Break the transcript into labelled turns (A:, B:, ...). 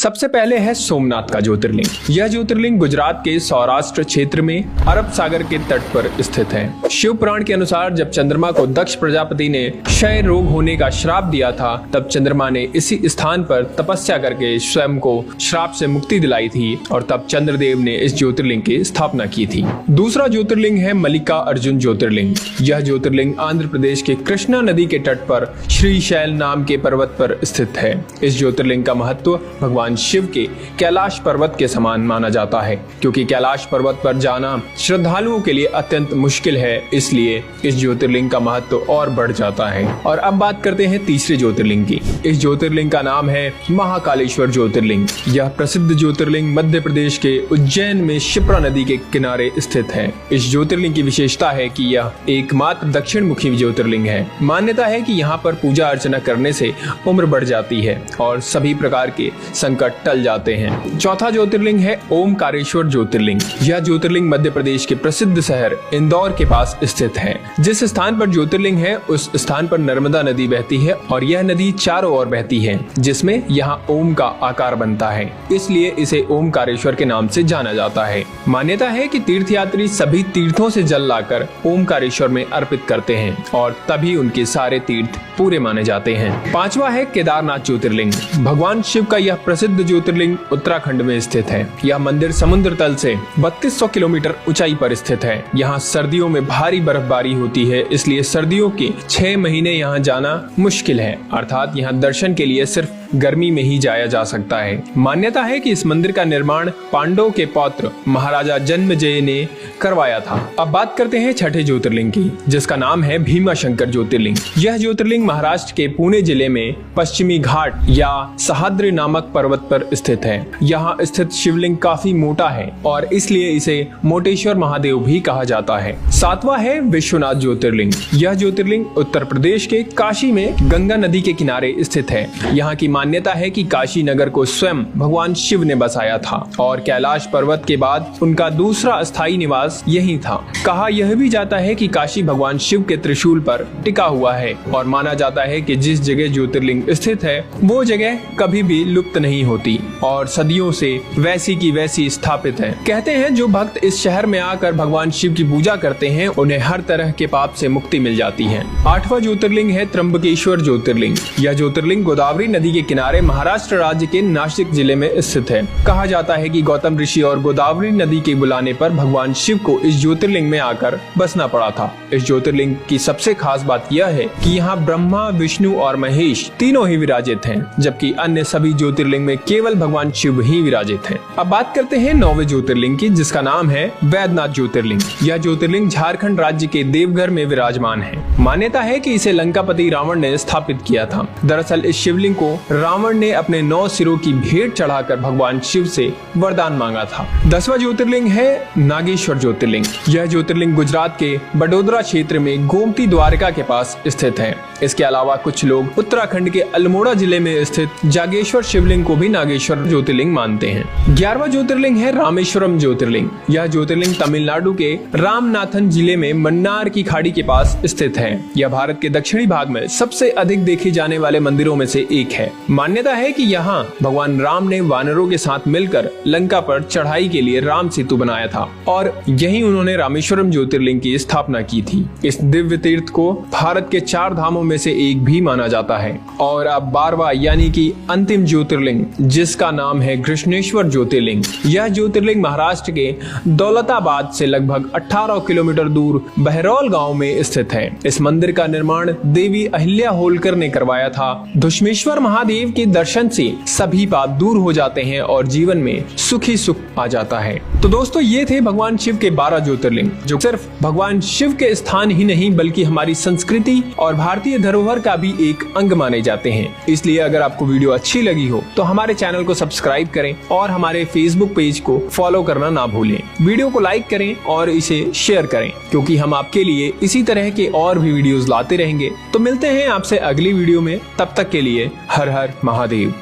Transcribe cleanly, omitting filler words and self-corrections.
A: सबसे पहले है सोमनाथ का ज्योतिर्लिंग। यह ज्योतिर्लिंग गुजरात के सौराष्ट्र क्षेत्र में अरब सागर के तट पर स्थित है। शिव पुराण के अनुसार जब चंद्रमा को दक्ष प्रजापति ने क्षय रोग होने का श्राप दिया था, तब चंद्रमा ने इसी स्थान पर तपस्या करके स्वयं को श्राप से मुक्ति दिलाई थी और तब चंद्रदेव ने इस ज्योतिर्लिंग की स्थापना की थी। दूसरा ज्योतिर्लिंग है मल्लिका अर्जुन ज्योतिर्लिंग। यह ज्योतिर्लिंग आंध्र प्रदेश के कृष्णा नदी के तट पर श्रीशैल नाम के पर्वत पर स्थित है। इस ज्योतिर्लिंग का महत्व भगवान शिव के कैलाश पर्वत के समान माना जाता है, क्योंकि कैलाश पर्वत पर जाना श्रद्धालुओं के लिए अत्यंत मुश्किल है, इसलिए इस ज्योतिर्लिंग का महत्व और बढ़ जाता है। और अब बात करते हैं तीसरे ज्योतिर्लिंग की। इस ज्योतिर्लिंग का नाम है महाकालेश्वर ज्योतिर्लिंग। यह प्रसिद्ध ज्योतिर्लिंग मध्य प्रदेश के उज्जैन में शिप्रा नदी के किनारे स्थित है। इस ज्योतिर्लिंग की विशेषता है कि यह एकमात्र दक्षिण मुखी ज्योतिर्लिंग है। मान्यता है कि यहाँ पर पूजा अर्चना करने से उम्र बढ़ जाती है और सभी प्रकार के संकट टल जाते हैं। चौथा ज्योतिर्लिंग है ओमकारेश्वर ज्योतिर्लिंग। यह ज्योतिर्लिंग मध्य प्रदेश के प्रसिद्ध शहर इंदौर के पास स्थित है। जिस स्थान पर ज्योतिर्लिंग है उस स्थान पर नर्मदा नदी बहती है और यह नदी चारों ओर बहती है, जिसमें यहाँ ओम का आकार बनता है, इसलिए इसे ओमकारेश्वर के नाम से जाना जाता है। मान्यता है कि तीर्थयात्री सभी तीर्थों से जल लाकर ओमकारेश्वर में अर्पित करते हैं और तभी उनके सारे तीर्थ पूरे माने जाते हैं। पांचवा है केदारनाथ ज्योतिर्लिंग। भगवान शिव का यह प्रसिद्ध ज्योतिर्लिंग उत्तराखंड में स्थित है। यह मंदिर समुद्र तल से 3200 किलोमीटर ऊंचाई पर स्थित है। यहाँ सर्दियों में भारी बर्फबारी होती है, इसलिए सर्दियों के 6 महीने यहाँ जाना मुश्किल है, अर्थात यहाँ दर्शन के लिए सिर्फ गर्मी में ही जाया जा सकता है। मान्यता है कि इस मंदिर का निर्माण पांडवों के पौत्र महाराजा जन्मेजय ने करवाया था। अब बात करते हैं छठे ज्योतिर्लिंग की, जिसका नाम है भीमाशंकर ज्योतिर्लिंग। यह ज्योतिर्लिंग महाराष्ट्र के पुणे जिले में पश्चिमी घाट या सह्याद्री नामक पर्वत पर स्थित है। यहाँ स्थित शिवलिंग काफी मोटा है और इसलिए इसे मोटेश्वर महादेव भी कहा जाता है। सातवां है विश्वनाथ ज्योतिर्लिंग। यह ज्योतिर्लिंग उत्तर प्रदेश के काशी में गंगा नदी के किनारे स्थित है। यहाँ की मान्यता है कि काशी नगर को स्वयं भगवान शिव ने बसाया था और कैलाश पर्वत के बाद उनका दूसरा स्थायी निवास यही था। कहा यह भी जाता है कि काशी भगवान शिव के त्रिशूल पर टिका हुआ है और माना जाता है कि जिस जगह ज्योतिर्लिंग स्थित है वो जगह कभी भी लुप्त नहीं होती और सदियों से वैसी की वैसी स्थापित है। कहते हैं जो भक्त इस शहर में आकर भगवान शिव की पूजा करते हैं उन्हें हर तरह के पाप से मुक्ति मिल जाती है। आठवां ज्योतिर्लिंग है त्र्यंबकेश्वर ज्योतिर्लिंग। यह ज्योतिर्लिंग गोदावरी नदी के किनारे महाराष्ट्र राज्य के नासिक जिले में स्थित है। कहा जाता है कि गौतम ऋषि और गोदावरी नदी के बुलाने पर भगवान शिव को इस ज्योतिर्लिंग में आकर बसना पड़ा था। इस ज्योतिर्लिंग की सबसे खास बात यह है कि यहाँ ब्रह्मा, विष्णु और महेश तीनों ही विराजित हैं, जबकि अन्य सभी ज्योतिर्लिंग में केवल भगवान शिव ही विराजित हैं। अब बात करते हैं 9वें ज्योतिर्लिंग की, जिसका नाम है वैद्यनाथ ज्योतिर्लिंग। यह ज्योतिर्लिंग झारखंड राज्य के देवघर में विराजमान है। मान्यता है कि इसे लंकापति रावण ने स्थापित किया था। दरअसल इस शिवलिंग को रावण ने अपने 9 सिरों की भेंट चढ़ाकर भगवान शिव से वरदान मांगा था। 10वां ज्योतिर्लिंग है नागेश्वर ज्योतिर्लिंग। यह ज्योतिर्लिंग गुजरात के बडोदरा क्षेत्र में गोमती द्वारका के पास स्थित है। इसके अलावा कुछ लोग उत्तराखंड के अल्मोड़ा जिले में स्थित जागेश्वर शिवलिंग को भी नागेश्वर ज्योतिर्लिंग मानते हैं। 11वां ज्योतिर्लिंग है रामेश्वरम ज्योतिर्लिंग। यह ज्योतिर्लिंग तमिलनाडु के रामनाथन जिले में मन्नार की खाड़ी के पास स्थित है। यह भारत के दक्षिणी भाग में सबसे अधिक देखे जाने वाले मंदिरों में से एक है। मान्यता है कि यहाँ भगवान राम ने वानरों के साथ मिलकर लंका पर चढ़ाई के लिए राम सेतु बनाया था और यही उन्होंने रामेश्वरम ज्योतिर्लिंग की स्थापना की थी। इस दिव्य तीर्थ को भारत के 4 धामों में से एक भी माना जाता है। और अब 12वां यानी कि अंतिम ज्योतिर्लिंग, जिसका नाम है कृष्णेश्वर ज्योतिर्लिंग। यह ज्योतिर्लिंग महाराष्ट्र के दौलताबाद से लगभग 18 किलोमीटर दूर बहरौल गाँव में स्थित है। इस मंदिर का निर्माण देवी अहिल्या होलकर ने करवाया था। धुष्मेश्वर महादेव के दर्शन से सभी पाप दूर हो जाते हैं और जीवन में सुखी सुख आ जाता है। तो दोस्तों ये थे भगवान शिव के 12 ज्योतिर्लिंग, जो सिर्फ भगवान शिव के स्थान ही नहीं बल्कि हमारी संस्कृति और भारतीय धरोहर का भी एक अंग माने जाते हैं। इसलिए अगर आपको वीडियो अच्छी लगी हो तो हमारे चैनल को सब्सक्राइब करें और हमारे फेसबुक पेज को फॉलो करना ना भूलें। वीडियो को लाइक करें और इसे शेयर करें, क्योंकि हम आपके लिए इसी तरह के और भी वीडियोस लाते रहेंगे। तो मिलते हैं आपसे अगली वीडियो में, तब तक के लिए हर हर महादेव।